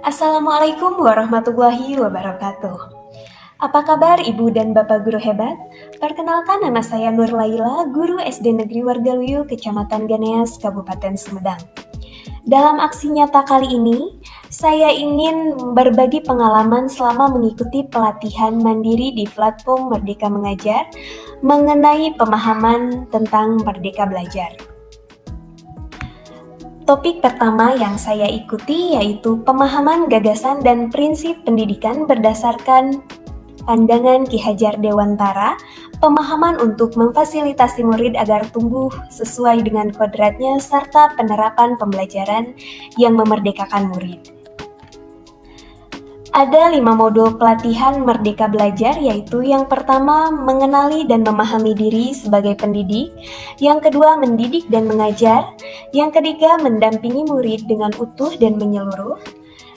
Assalamualaikum warahmatullahi wabarakatuh. Apa kabar Ibu dan Bapak guru hebat? Perkenalkan, nama saya Nur Laila, guru SD Negeri Wargaluyu, Kecamatan Ganeas, Kabupaten Sumedang. Dalam aksi nyata kali ini, saya ingin berbagi pengalaman selama mengikuti pelatihan mandiri di platform Merdeka Mengajar mengenai pemahaman tentang Merdeka Belajar. Topik pertama yang saya ikuti yaitu pemahaman gagasan dan prinsip pendidikan berdasarkan pandangan Ki Hajar Dewantara, pemahaman untuk memfasilitasi murid agar tumbuh sesuai dengan kodratnya serta penerapan pembelajaran yang memerdekakan murid. Ada 5 modul pelatihan Merdeka Belajar, yaitu yang pertama mengenali dan memahami diri sebagai pendidik, yang kedua mendidik dan mengajar, yang ketiga mendampingi murid dengan utuh dan menyeluruh,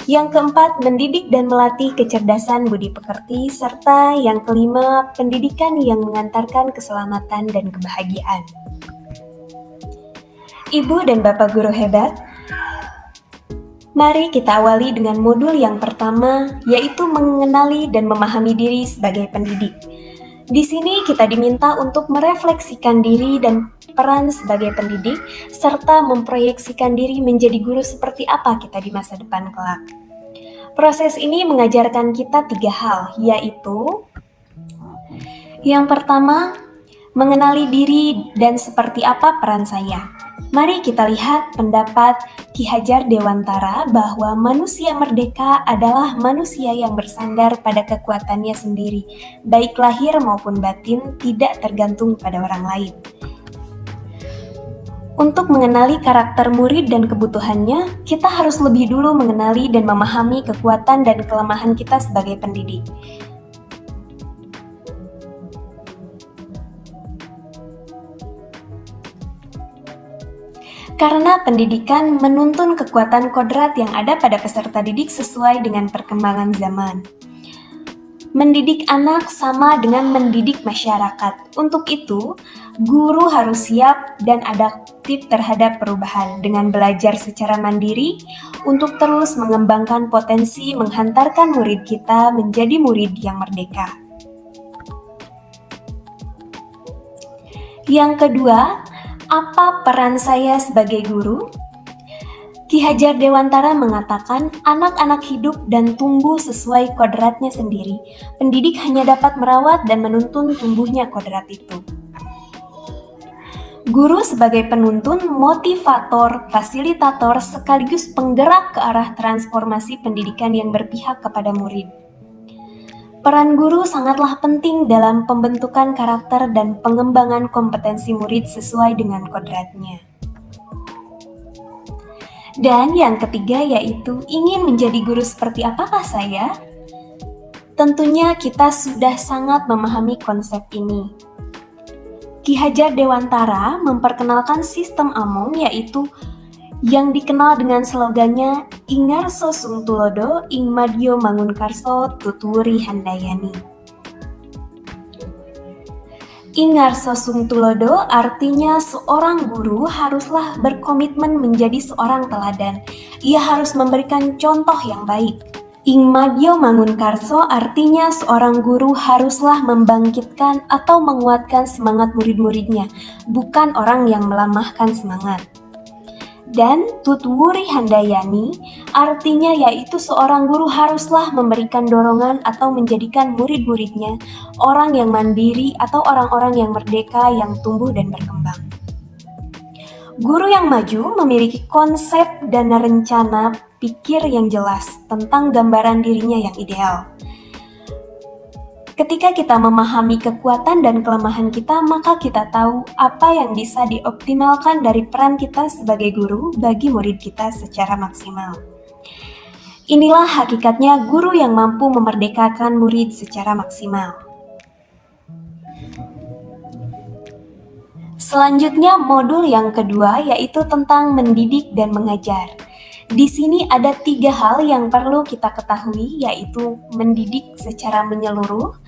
yang keempat mendidik dan melatih kecerdasan budi pekerti, serta yang kelima pendidikan yang mengantarkan keselamatan dan kebahagiaan. Ibu dan Bapak guru hebat, mari kita awali dengan modul yang pertama, yaitu mengenali dan memahami diri sebagai pendidik. Di sini kita diminta untuk merefleksikan diri dan peran sebagai pendidik, serta memproyeksikan diri menjadi guru seperti apa kita di masa depan kelak. Proses ini mengajarkan kita 3 hal, yaitu yang pertama, mengenali diri dan seperti apa peran saya. Mari kita lihat pendapat Ki Hajar Dewantara bahwa manusia merdeka adalah manusia yang bersandar pada kekuatannya sendiri, baik lahir maupun batin, tidak tergantung pada orang lain. Untuk mengenali karakter murid dan kebutuhannya, kita harus lebih dulu mengenali dan memahami kekuatan dan kelemahan kita sebagai pendidik. Karena pendidikan menuntun kekuatan kodrat yang ada pada peserta didik sesuai dengan perkembangan zaman. Mendidik anak sama dengan mendidik masyarakat. Untuk itu, guru harus siap dan adaptif terhadap perubahan dengan belajar secara mandiri untuk terus mengembangkan potensi menghantarkan murid kita menjadi murid yang merdeka. Yang kedua, apa peran saya sebagai guru? Ki Hajar Dewantara mengatakan anak-anak hidup dan tumbuh sesuai kodratnya sendiri. Pendidik hanya dapat merawat dan menuntun tumbuhnya kodrat itu. Guru sebagai penuntun, motivator, fasilitator, sekaligus penggerak ke arah transformasi pendidikan yang berpihak kepada murid. Peran guru sangatlah penting dalam pembentukan karakter dan pengembangan kompetensi murid sesuai dengan kodratnya. Dan yang ketiga yaitu ingin menjadi guru seperti apakah saya? Tentunya kita sudah sangat memahami konsep ini. Ki Hajar Dewantara memperkenalkan sistem Among, yaitu yang dikenal dengan slogannya Ingarso Sung Tulodo, Ing Madyo Mangunkarso Tuturi Handayani. Ingarso Sung Tulodo artinya seorang guru haruslah berkomitmen menjadi seorang teladan. Ia harus memberikan contoh yang baik. Ing Madyo Mangunkarso artinya seorang guru haruslah membangkitkan atau menguatkan semangat murid-muridnya, bukan orang yang melemahkan semangat. Dan Tutwuri Handayani artinya yaitu seorang guru haruslah memberikan dorongan atau menjadikan murid-muridnya orang yang mandiri atau orang-orang yang merdeka yang tumbuh dan berkembang. Guru yang maju memiliki konsep dan rencana pikir yang jelas tentang gambaran dirinya yang ideal. Ketika kita memahami kekuatan dan kelemahan kita, maka kita tahu apa yang bisa dioptimalkan dari peran kita sebagai guru bagi murid kita secara maksimal. Inilah hakikatnya guru yang mampu memerdekakan murid secara maksimal. Selanjutnya modul yang kedua yaitu tentang mendidik dan mengajar. Di sini ada 3 hal yang perlu kita ketahui, yaitu mendidik secara menyeluruh,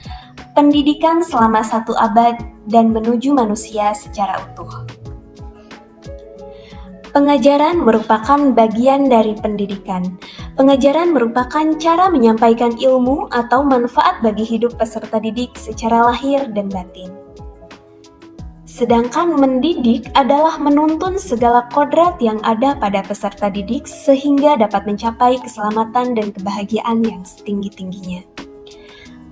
pendidikan selama 1 abad, dan menuju manusia secara utuh. Pengajaran merupakan bagian dari pendidikan. Pengajaran merupakan cara menyampaikan ilmu atau manfaat bagi hidup peserta didik secara lahir dan batin. Sedangkan mendidik adalah menuntun segala kodrat yang ada pada peserta didik sehingga dapat mencapai keselamatan dan kebahagiaan yang setinggi-tingginya.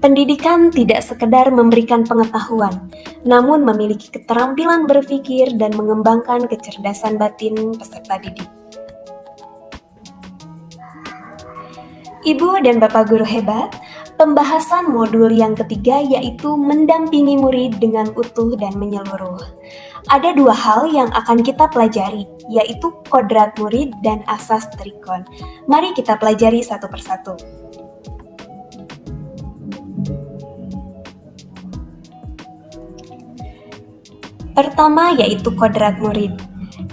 Pendidikan tidak sekedar memberikan pengetahuan, namun memiliki keterampilan berpikir dan mengembangkan kecerdasan batin peserta didik. Ibu dan Bapak guru hebat, pembahasan modul yang ketiga yaitu mendampingi murid dengan utuh dan menyeluruh. Ada dua hal yang akan kita pelajari, yaitu kodrat murid dan asas trikon. Mari kita pelajari satu persatu. Pertama yaitu kodrat murid.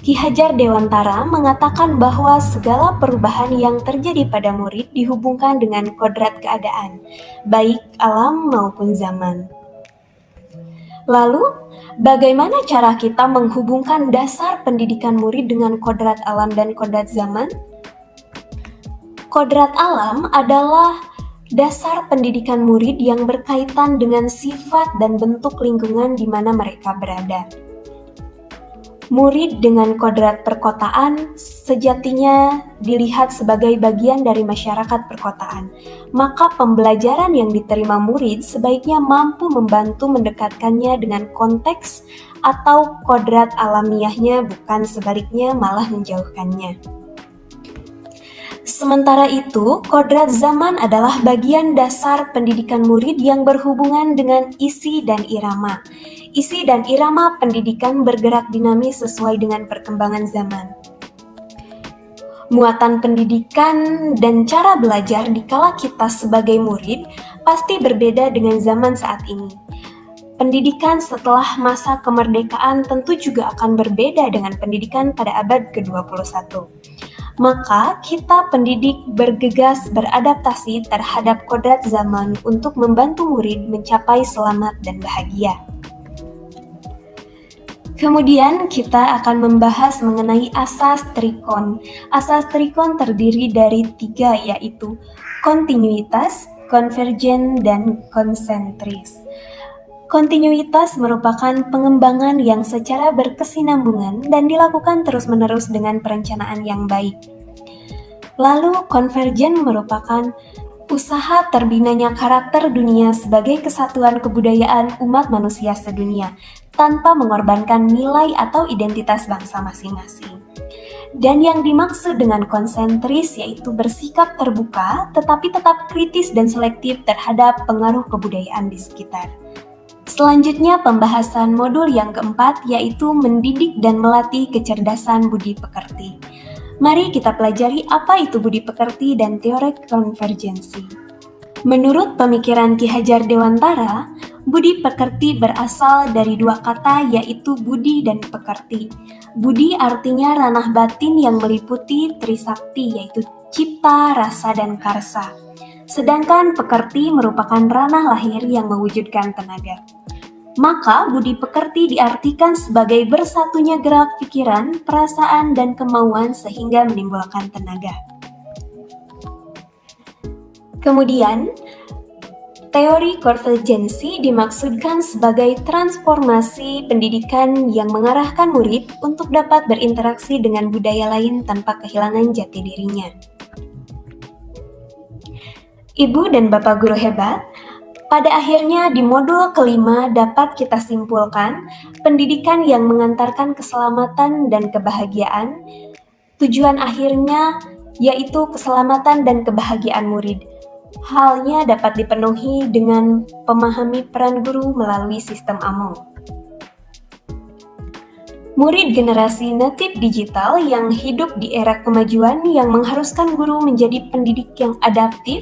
Ki Hajar Dewantara mengatakan bahwa segala perubahan yang terjadi pada murid dihubungkan dengan kodrat keadaan, baik alam maupun zaman. Lalu, bagaimana cara kita menghubungkan dasar pendidikan murid dengan kodrat alam dan kodrat zaman? Kodrat alam adalah dasar pendidikan murid yang berkaitan dengan sifat dan bentuk lingkungan di mana mereka berada. Murid dengan kodrat perkotaan sejatinya dilihat sebagai bagian dari masyarakat perkotaan, maka pembelajaran yang diterima murid sebaiknya mampu membantu mendekatkannya dengan konteks atau kodrat alamiahnya, bukan sebaliknya malah menjauhkannya. Sementara itu, kodrat zaman adalah bagian dasar pendidikan murid yang berhubungan dengan isi dan irama. Isi dan irama pendidikan bergerak dinamis sesuai dengan perkembangan zaman. Muatan pendidikan dan cara belajar dikala kita sebagai murid pasti berbeda dengan zaman saat ini. Pendidikan setelah masa kemerdekaan tentu juga akan berbeda dengan pendidikan pada abad ke-21. Maka kita pendidik bergegas beradaptasi terhadap kodrat zaman untuk membantu murid mencapai selamat dan bahagia. Kemudian kita akan membahas mengenai asas trikon. Asas trikon terdiri dari 3, yaitu kontinuitas, konvergen, dan konsentris. Kontinuitas merupakan pengembangan yang secara berkesinambungan dan dilakukan terus-menerus dengan perencanaan yang baik. Lalu konvergen merupakan usaha terbinanya karakter dunia sebagai kesatuan kebudayaan umat manusia sedunia, tanpa mengorbankan nilai atau identitas bangsa masing-masing. Dan yang dimaksud dengan konsentris yaitu bersikap terbuka, tetapi tetap kritis dan selektif terhadap pengaruh kebudayaan di sekitar. Selanjutnya pembahasan modul yang keempat yaitu mendidik dan melatih kecerdasan budi pekerti. Mari kita pelajari apa itu budi pekerti dan teori konvergensi. Menurut pemikiran Ki Hajar Dewantara, budi pekerti berasal dari dua kata yaitu budi dan pekerti. Budi artinya ranah batin yang meliputi trisakti yaitu cipta, rasa, dan karsa. Sedangkan pekerti merupakan ranah lahir yang mewujudkan tenaga. Maka budi pekerti diartikan sebagai bersatunya gerak pikiran, perasaan, dan kemauan sehingga menimbulkan tenaga. Kemudian, teori konvergensi dimaksudkan sebagai transformasi pendidikan yang mengarahkan murid untuk dapat berinteraksi dengan budaya lain tanpa kehilangan jati dirinya. Ibu dan Bapak guru hebat, pada akhirnya di modul kelima dapat kita simpulkan pendidikan yang mengantarkan keselamatan dan kebahagiaan, tujuan akhirnya yaitu keselamatan dan kebahagiaan murid. Halnya dapat dipenuhi dengan memahami peran guru melalui sistem AMO. Murid generasi natif digital yang hidup di era kemajuan yang mengharuskan guru menjadi pendidik yang adaptif,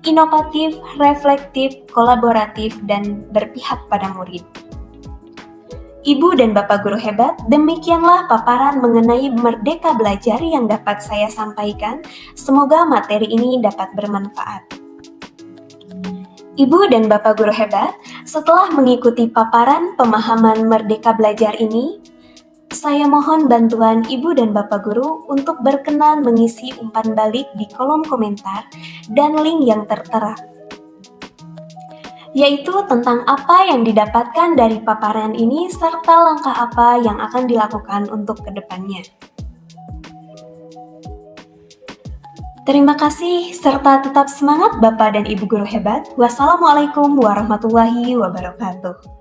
inovatif, reflektif, kolaboratif, dan berpihak pada murid. Ibu dan Bapak guru hebat, demikianlah paparan mengenai Merdeka Belajar yang dapat saya sampaikan. Semoga materi ini dapat bermanfaat. Ibu dan Bapak guru hebat, setelah mengikuti paparan pemahaman Merdeka Belajar ini, saya mohon bantuan Ibu dan Bapak Guru untuk berkenan mengisi umpan balik di kolom komentar dan link yang tertera, yaitu tentang apa yang didapatkan dari paparan ini serta langkah apa yang akan dilakukan untuk kedepannya. Terima kasih serta tetap semangat Bapak dan Ibu Guru hebat. Wassalamualaikum warahmatullahi wabarakatuh.